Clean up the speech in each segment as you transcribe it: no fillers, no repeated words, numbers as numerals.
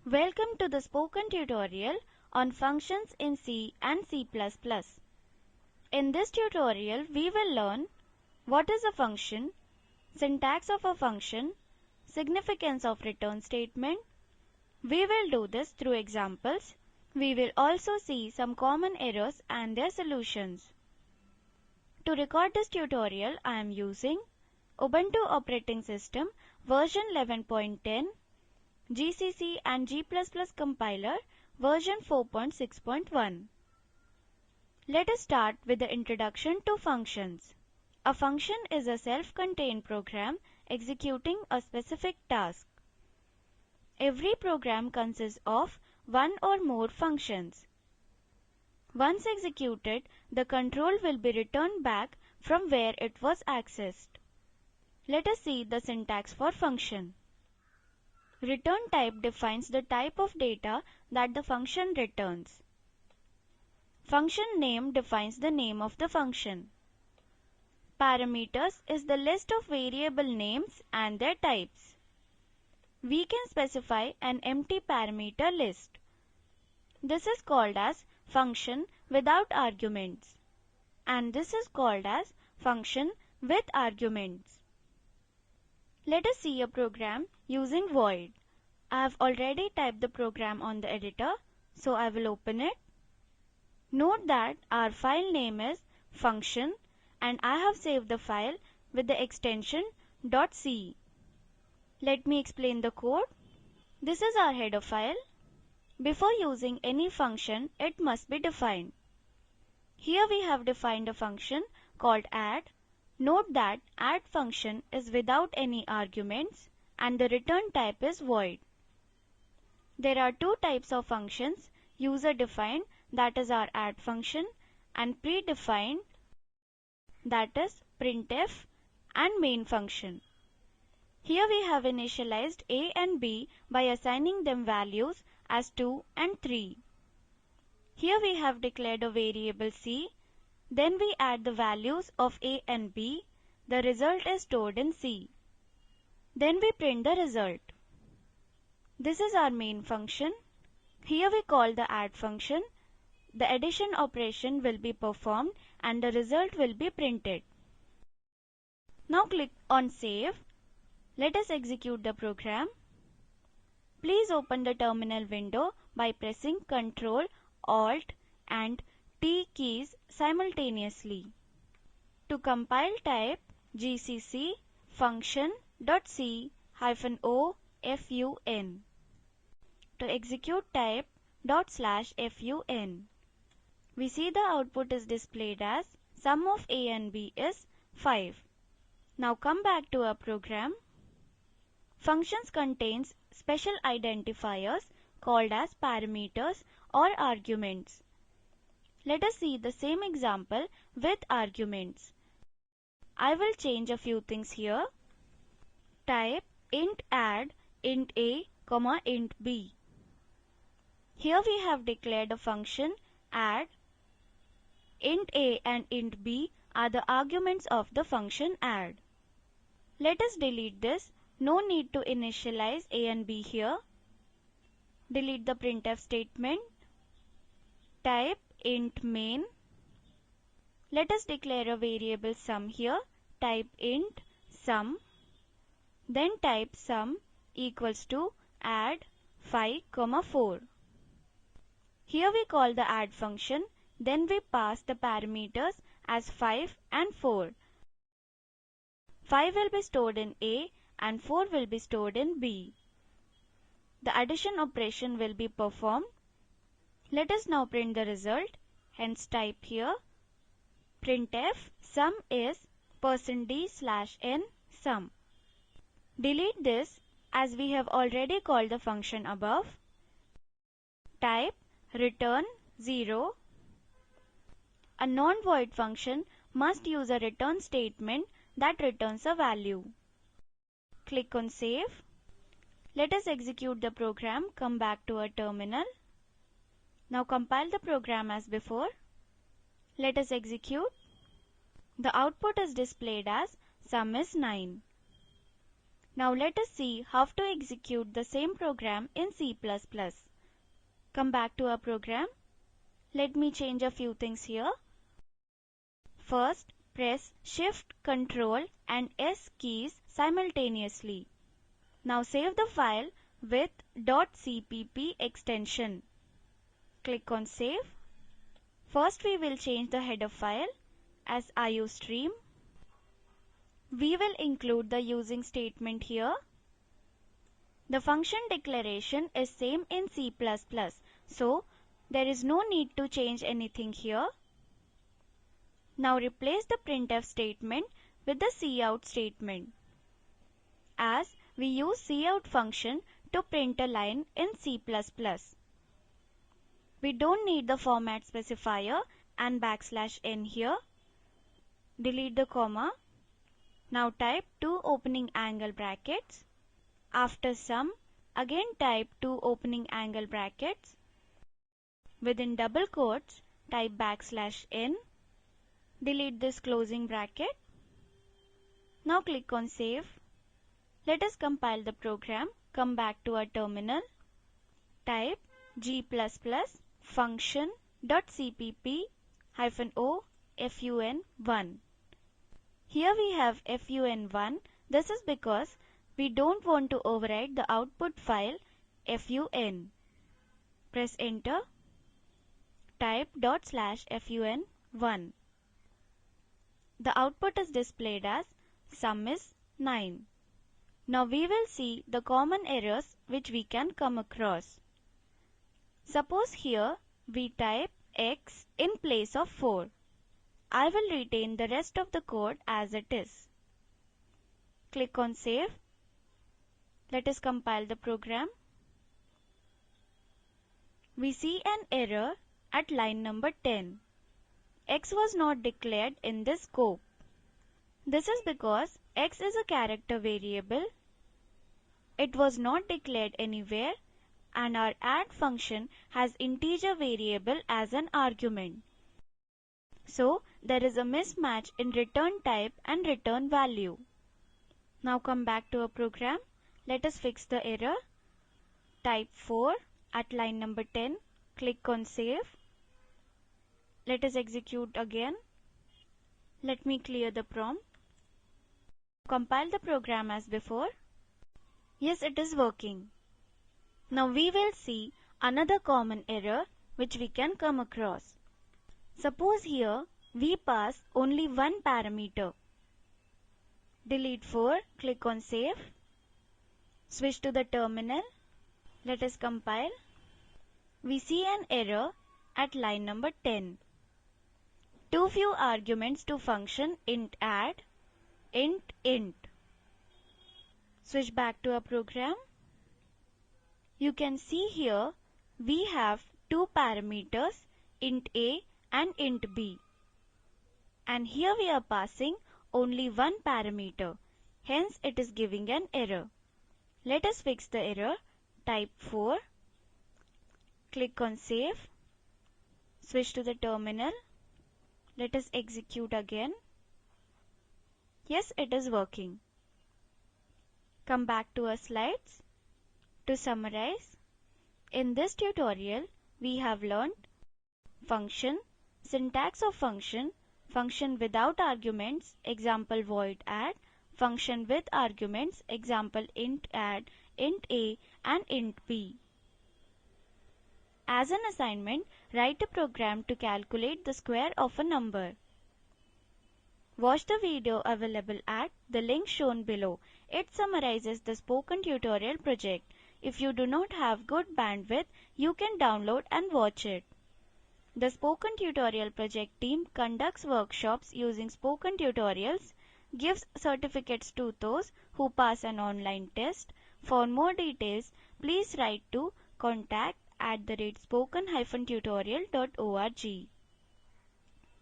Welcome to the spoken tutorial on functions in C and C++. In this tutorial, we will learn what is a function, syntax of a function, significance of return statement. We will do this through examples. We will also see some common errors and their solutions. To record this tutorial, I am using Ubuntu operating system version 11.10, GCC and G++ compiler version 4.6.1. Let us start with the introduction to functions. A function is a self-contained program executing a specific task. Every program consists of one or more functions. Once executed, the control will be returned back from where it was accessed. Let us see the syntax for function. Return type defines the type of data that the function returns. Function name defines the name of the function. Parameters is the list of variable names and their types. We can specify an empty parameter list. This is called as function without arguments, and this is called as function with arguments. Let us see a program using void. I have already typed the program on the editor, so I will open it. Note that our file name is function and I have saved the file with the extension .c. Let me explain the code. This is our header file. Before using any function, it must be defined. Here we have defined a function called add. Note that add function is without any arguments and the return type is void. There are two types of functions, user-defined, that is our add function, and predefined, that is printf and main function. Here we have initialized a and b by assigning them values as 2 and 3. Here we have declared a variable c, then we add the values of a and b, the result is stored in c. Then we print the result. This is our main function. Here we call the add function. The addition operation will be performed and the result will be printed. Now click on Save. Let us execute the program. Please open the terminal window by pressing Ctrl, Alt and T keys simultaneously. To compile, type gcc function.c -o fun. To execute, type /fun. We see the output is displayed as sum of a and b is 5. Now come back to our program. Functions contains special identifiers called as parameters or arguments. Let us see the same example with arguments. I will change a few things here. Type int add int a, int b. Here we have declared a function add. Int a and int b are the arguments of the function add. Let us delete this. No need to initialize a and b here. Delete the printf statement. Type int main. Let us declare a variable sum here. Type int sum. Then type sum equals to add 5, 4. Here we call the add function, then we pass the parameters as 5 and 4. 5 will be stored in A and 4 will be stored in B. The addition operation will be performed. Let us now print the result, hence type here printf sum is %d/n sum. Delete this as we have already called the function above. Type return 0. A non-void function must use a return statement that returns a value. Click on Save. Let us execute the program. Come back to our terminal. Now compile the program as before. Let us execute. The output is displayed as sum is 9. Now let us see how to execute the same program in C++. Come back to our program. Let me change a few things here. First, press Shift, Ctrl and S keys simultaneously. Now save the file with .cpp extension. Click on Save. First we will change the header file as iostream. We will include the using statement here. The function declaration is same in C++, so there is no need to change anything here. Now replace the printf statement with the cout statement, as we use cout function to print a line in C++. We don't need the format specifier and \n here. Delete the comma. Now type 2 opening angle brackets. After sum, again type 2 opening angle brackets. Within double quotes, type \n. Delete this closing bracket. Now click on Save. Let us compile the program. Come back to our terminal. Type g++ function.cpp-o fun1. Here we have fun1. This is because we don't want to overwrite the output file fun. Press enter. Type /fun1. The output is displayed as sum is 9. Now we will see the common errors which we can come across. Suppose here we type x in place of 4. I will retain the rest of the code as it is. Click on Save. Let us compile the program. We see an error at line number 10. X was not declared in this scope. This is because x is a character variable. It was not declared anywhere, and our add function has integer variable as an argument. So there is a mismatch in return type and return value. Now come back to our program. Let us fix the error. Type 4 at line number 10. Click on Save. Let us execute again. Let me clear the prompt. Compile the program as before. Yes, it is working. Now we will see another common error which we can come across. Suppose here we pass only one parameter. Delete 4, click on Save. Switch to the terminal. Let us compile. We see an error at line number 10. Too few arguments to function int add, int. Switch back to our program. You can see here we have two parameters, int a and int b. And here we are passing only one parameter. Hence it is giving an error. Let us fix the error. Type 4. Click on Save. Switch to the terminal. Let us execute again. Yes, it is working. Come back to our slides. To summarize, in this tutorial we have learned function, syntax of function, function without arguments, example void add, function with arguments, example int add, int a and int b. As an assignment, write a program to calculate the square of a number. Watch the video available at the link shown below. It summarizes the Spoken Tutorial project. If you do not have good bandwidth, you can download and watch it. The Spoken Tutorial project team conducts workshops using Spoken Tutorials, gives certificates to those who pass an online test. For more details, please write to contact@spoken-tutorial.org.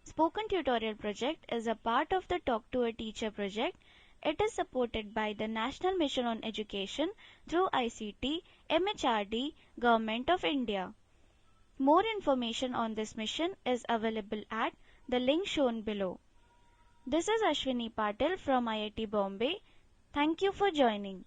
Spoken Tutorial project is a part of the Talk to a Teacher project. It is supported by the National Mission on Education through ICT, MHRD, Government of India. More information on this mission is available at the link shown below. This is Ashwini Patil from IIT Bombay. Thank you for joining.